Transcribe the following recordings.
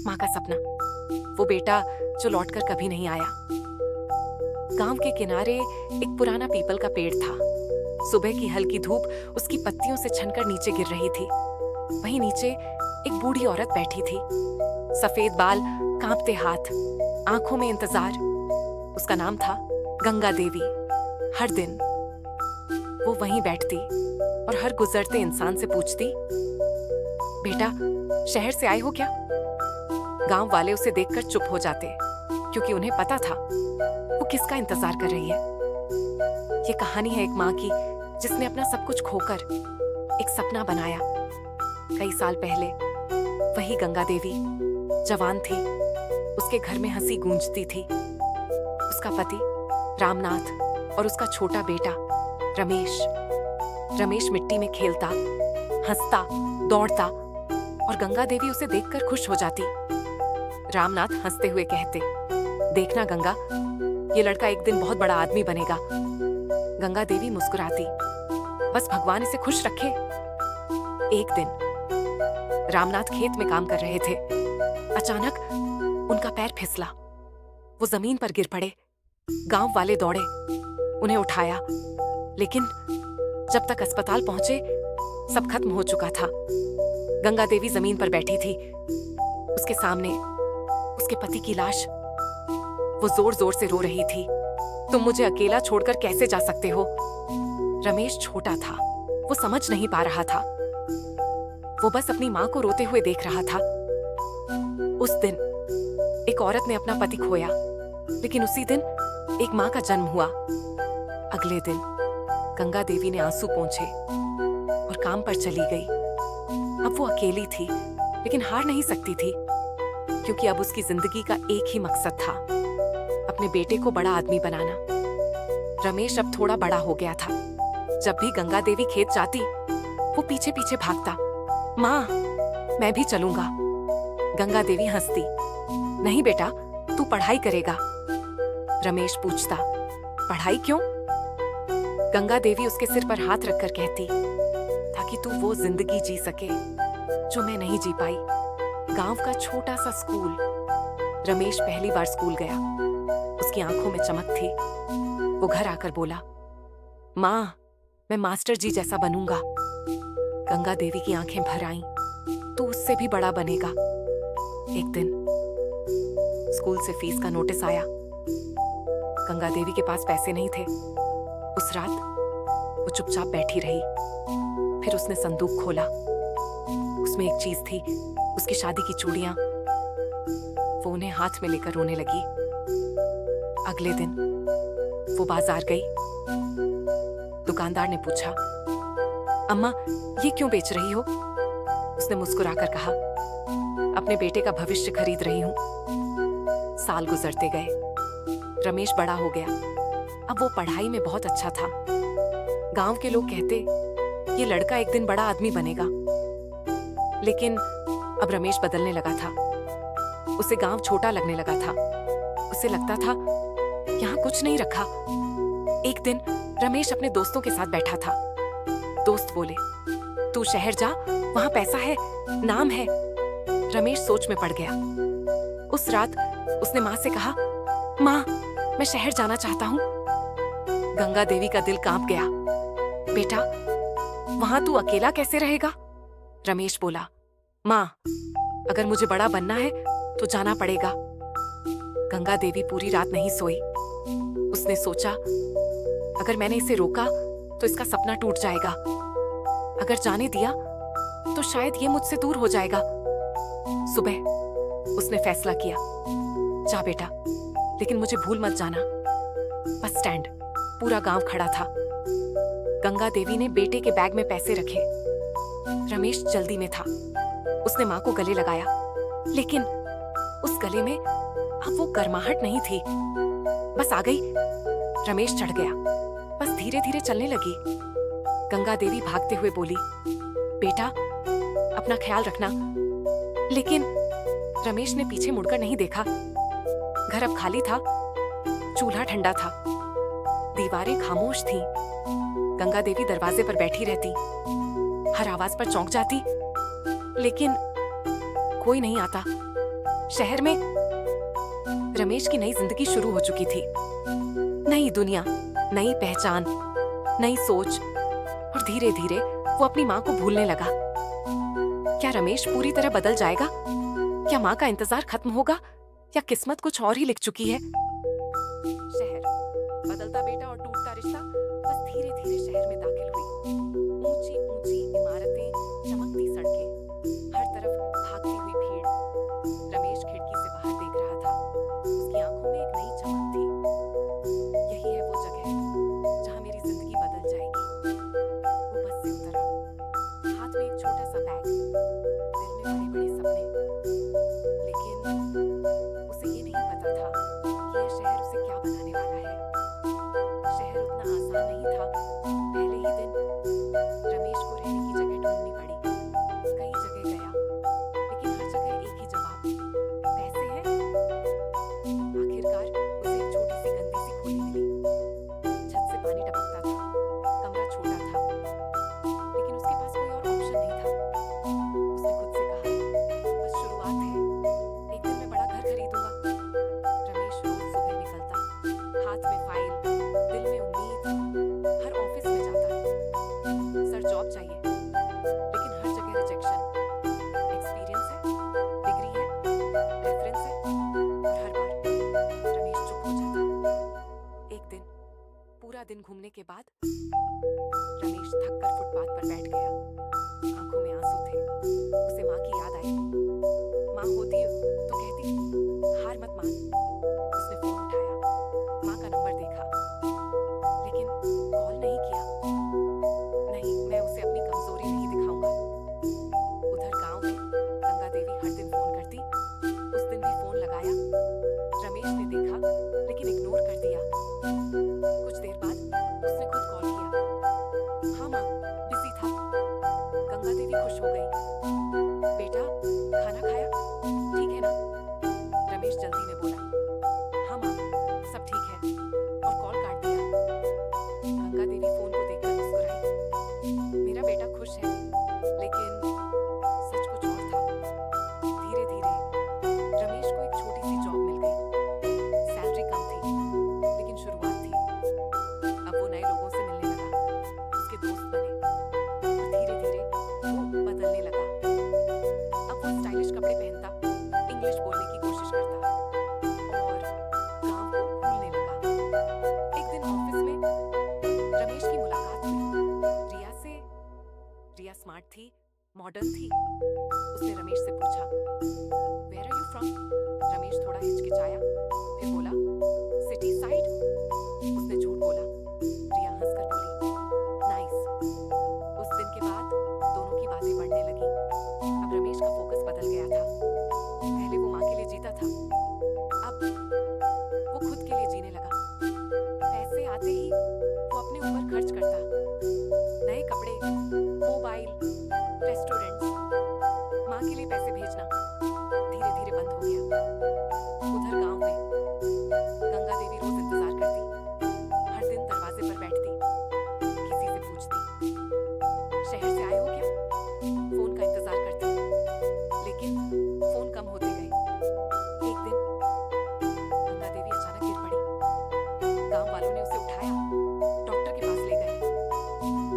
माँ का सपना, वो बेटा जो लौटकर कभी नहीं आया। गांव के किनारे एक पुराना पीपल का पेड़ था। सुबह की हल्की धूप उसकी पत्तियों से छनकर नीचे गिर रही थी। वहीं नीचे एक बूढ़ी औरत बैठी थी, सफेद बाल, कांपते हाथ, आंखों में इंतजार। उसका नाम था गंगा देवी। हर दिन वो वहीं बैठती और हर गुजरते इंसान से पूछती, बेटा शहर से आए हो क्या? गांव वाले उसे देखकर चुप हो जाते, क्योंकि उन्हें पता था वो किसका इंतजार कर रही है। ये कहानी है एक माँ की, जिसने अपना सब कुछ खोकर एक सपना बनाया। कई साल पहले वही गंगा देवी जवान थी। उसके घर में हंसी गूंजती थी। उसका पति रामनाथ और उसका छोटा बेटा रमेश मिट्टी में खेलता, हंसता, दौड़ता और गंगा देवी उसे देखकर खुश हो जाती। रामनाथ हंसते हुए कहते, देखना गंगा, ये लड़का एक दिन बहुत बड़ा आदमी बनेगा। गंगा देवी मुस्कुराती, बस भगवान इसे खुश रखे। एक दिन रामनाथ खेत में काम कर रहे थे। अचानक उनका पैर फिसला, वो जमीन पर गिर पड़े। गांव वाले दौड़े, उन्हें उठाया, लेकिन जब तक अस्पताल पहुंचे सब खत्म हो चुका था। गंगा देवी जमीन पर बैठी थी। उसके सामने उसके पति की लाश। वो जोर जोर से रो रही थी, तुम मुझे अकेला छोड़कर कैसे जा सकते हो? रमेश छोटा था, वो समझ नहीं पा रहा था। वो बस अपनी माँ को रोते हुए देख रहा था। उस दिन एक औरत ने अपना पति खोया, लेकिन उसी दिन एक माँ का जन्म हुआ। अगले दिन गंगा देवी ने आंसू पोंछे और काम पर चली गई। अब वो अकेली थी, लेकिन हार नहीं सकती थी, क्योंकि अब उसकी जिंदगी का एक ही मकसद था, अपने बेटे को बड़ा आदमी बनाना। रमेश अब थोड़ा बड़ा हो गया था। जब भी गंगा देवी खेत जाती, वो पीछे पीछे भागता, माँ मैं भी चलूंगा। गंगा देवी हंसती, नहीं बेटा, तू पढ़ाई करेगा। रमेश पूछता, पढ़ाई क्यों? गंगा देवी उसके सिर पर हाथ रखकर कहती, ताकि तू वो जिंदगी जी सके जो मैं नहीं जी पाई। गांव का छोटा सा स्कूल। रमेश पहली बार स्कूल गया। उसकी आंखों में चमक थी। वो घर आकर बोला, माँ मैं मास्टर जी जैसा बनूंगा। गंगा देवी की आंखें भर आईं, तू उससे भी बड़ा बनेगा। एक दिन स्कूल से फीस का नोटिस आया। गंगा देवी के पास पैसे नहीं थे। उस रात वो चुपचाप बैठी रही। फिर उसने संदूक खोला। उसमें एक चीज थी, उसकी शादी की चूड़ियां। वो उन्हें हाथ में लेकर रोने लगी। अगले दिन वो बाजार गई। दुकानदार ने पूछा, अम्मा ये क्यों बेच रही हो? उसने मुस्कुराकर कहा, अपने बेटे का भविष्य खरीद रही हूं। साल गुजरते गए। रमेश बड़ा हो गया। अब वो पढ़ाई में बहुत अच्छा था। गांव के लोग कहते, ये लड़का एक दिन बड़ा आदमी बनेगा। लेकिन अब रमेश बदलने लगा था। उसे गांव छोटा लगने लगा था। उसे लगता था यहाँ कुछ नहीं रखा। एक दिन रमेश अपने दोस्तों के साथ बैठा था। दोस्त बोले, तू शहर जा, वहां पैसा है, नाम है। रमेश सोच में पड़ गया। उस रात उसने माँ से कहा, माँ मैं शहर जाना चाहता हूँ। गंगा देवी का दिल कांप गया। बेटा वहां तू अकेला कैसे रहेगा? रमेश बोला, माँ अगर मुझे बड़ा बनना है तो जाना पड़ेगा। गंगा देवी पूरी रात नहीं सोई। उसने सोचा, अगर मैंने इसे रोका तो इसका सपना टूट जाएगा। अगर जाने दिया तो शायद ये मुझसे दूर हो जाएगा। सुबह उसने फैसला किया, जा बेटा, लेकिन मुझे भूल मत जाना। बस स्टैंड, पूरा गांव खड़ा था। गंगा देवी ने बेटे के बैग में पैसे रखे। रमेश जल्दी में था। उसने माँ को गले लगाया, लेकिन उस गले में अब वो गर्माहट नहीं थी। बस आ गई। रमेश चढ़ गया। बस धीरे धीरे चलने लगी। गंगा देवी भागते हुए बोली, बेटा अपना ख्याल रखना। लेकिन रमेश ने पीछे मुड़कर नहीं देखा। घर अब खाली था। चूल्हा ठंडा था। दीवारें खामोश थीं। गंगा देवी दरवाजे पर बैठी रहती, हर आवाज पर चौंक जाती, लेकिन कोई नहीं आता। शहर में रमेश की नई जिंदगी शुरू हो चुकी थी। नई दुनिया, नई पहचान, नई सोच, और धीरे धीरे वो अपनी माँ को भूलने लगा। क्या रमेश पूरी तरह बदल जाएगा? क्या माँ का इंतजार खत्म होगा, या किस्मत कुछ और ही लिख चुकी है? शहर, बदलता बेटा और टूटता रिश्ता बस धीरे धीरे शहर में दाखिल हुई। ऊंची ऊंची इमारतें, चमकती सड़कें, हर तरफ भागती हुई भीड़। रमेश खिड़की से बाहर देख रहा था। उसकी आंखों में एक नई चमक थी। यही है वो जगह जहां मेरी जिंदगी बदल जाएगी। वो बस से उतरा, हाथ में एक छोटा सा बैग, दिल में बड़े बड़े सपने। लेकिन उसे ये नहीं पता था कि यह शहर उसे क्या बनाने वाला है। शहर उतना आसान नहीं था। पहले ही दिन रमेश को रहने की जगह ढूंढनी पड़ी। कई जगह गया, लेकिन हर जगह एक ही जवाब, पैसे हैं। आखिरकार उसे एक छोटी सी गंदी सी खोली मिली। छत से पानी टपकता था, कमरा छोटा था, लेकिन उसके पास कोई और ऑप्शन नहीं था। उसने खुद से कहा, बस शुरुआत है, एक दिन मैं बड़ा घर खरीदूंगा। रमेश रोज सुबह निकलता, हाथ में फाइल, दिल में उम्मीद, हर ऑफिस में जाता। सर जॉब चाहिए, लेकिन हर जगह रिजेक्शन। एक्सपीरियंस है, डिग्री है, रेफरेंस है, और हर बार रमेश चुप हो जाता। एक दिन पूरा दिन घूमने के बाद रमेश थककर फुटपाथ पर बैठ गया। आंखों में आंसू थे। उसे माँ की याद आई। माँ होती तो कहती, हार मत मान। उसने फोन उठाया, माँ का नंबर देखा, लेकिन कॉल नहीं किया। नहीं, मैं उसे अपनी कमजोरी नहीं दिखाऊंगा। उधर गांव में गंगा देवी हर दिन फोन करती। उस दिन भी फोन लगाया। रमेश ने देखा, लेकिन इग्नोर कर दिया। कुछ देर बाद उसने खुद कॉल किया। हाँ माँ, बिजी था। गंगा देवी खुश हो गई। बेटा, खाना खाया? ठीक है ना? रमेश जल्दी में बोला। हाँ माँ, सब ठीक है, और कॉल काट दिया। गंगा देवी फोन को देखकर मुस्कुराई। मेरा बेटा खुश है, लेकिन सच कुछ और था। धीरे धीरे रमेश को एक छोटी सी जॉब मिल गई। सैलरी कम थी, लेकिन शुरुआत थी। अब वो नए लोगों से मिलने लगा, उसके दोस्त बने, और धीरे धीरे वो बदलने लगा। अब वो स्टाइलिश कपड़े पहनता, इंग्लिश बोलने की कोशिश करता, और गांव को भूलने लगा। एक दिन ऑफिस में रमेश की मुलाकात हुई रिया से। रिया स्मार्ट थी, मॉडर्न थी। उसने रमेश से पूछा, where are you from? Ramesh थोड़ा हिचकिचाया, फिर बोला, सिटी साइड। उसने झूठ बोला। रिया हंसकर बोली, नाइस। उस दिन के बाद दोनों की बातें बढ़ने लगी। अब रमेश का फोकस बदल गया था। पहले वो माँ के लिए जीता था, अब वो खुद के लिए जीने लगा। पैसे आते ही वो अपने ऊपर खर्च करता। नए कपड़े, मोबाइल, रेस्टोरेंट्स। माँ के लिए पैसे भेजना धीरे धीरे बंद हो गया। उधर गांव में गंगा देवी रोज इंतजार करती। हर दिन दरवाजे पर बैठती, किसी से पूछती, शहर से आए हो क्या? फोन का इंतजार करती, लेकिन फोन कम होते गए। एक दिन गंगा देवी अचानक गिर पड़ी। गांव वालों ने उसे उठाया, डॉक्टर के पास ले गए।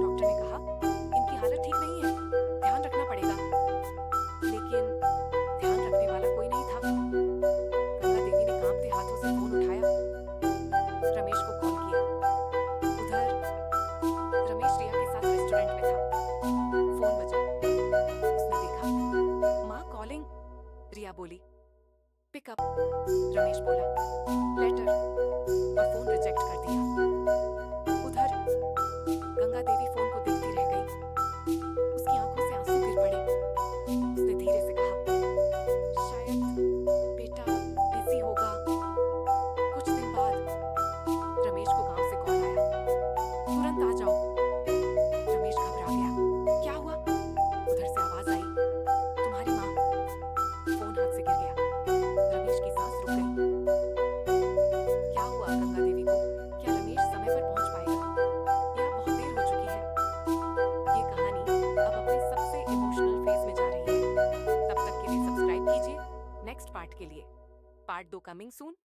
डॉक्टर ने कहा, इनकी हालत ठीक नहीं है, ध्यान रखना पड़ेगा। लेकिन ध्यान रखने वाला कोई नहीं था। गंगा देवी ने कांपते हाथों से फोन उठाया, रमेश को कॉल किया। उधर रमेश रिया के साथ रेस्टोरेंट में था। फोन बजा। उसने देखा, माँ कॉलिंग। रिया बोली, पिक अप। रमेश बोला, लेटर, और फोन रिजेक्ट कर दिया। उधर गंगा देवी फोन को देखती रह गई। उसकी आंखों से आंसू गिर पड़े। उसने धीरे से कहा, शायद बेटा बिजी होगा। कुछ दिन बाद रमेश को गांव से कॉल आया, तुरंत आ जाओ। रमेश घबरा गया, क्या हुआ? उधर से आवाज आई, तुम्हारी माँ। फोन हाथ से गिर गया। रमेश की सांस रुक गई। क्या हुआ गंगा देवी को? क्या रमेश समय पर पहुंच पाएगा, या बहुत देर हो चुकी है? पार्ट के लिए। Part 2 coming soon.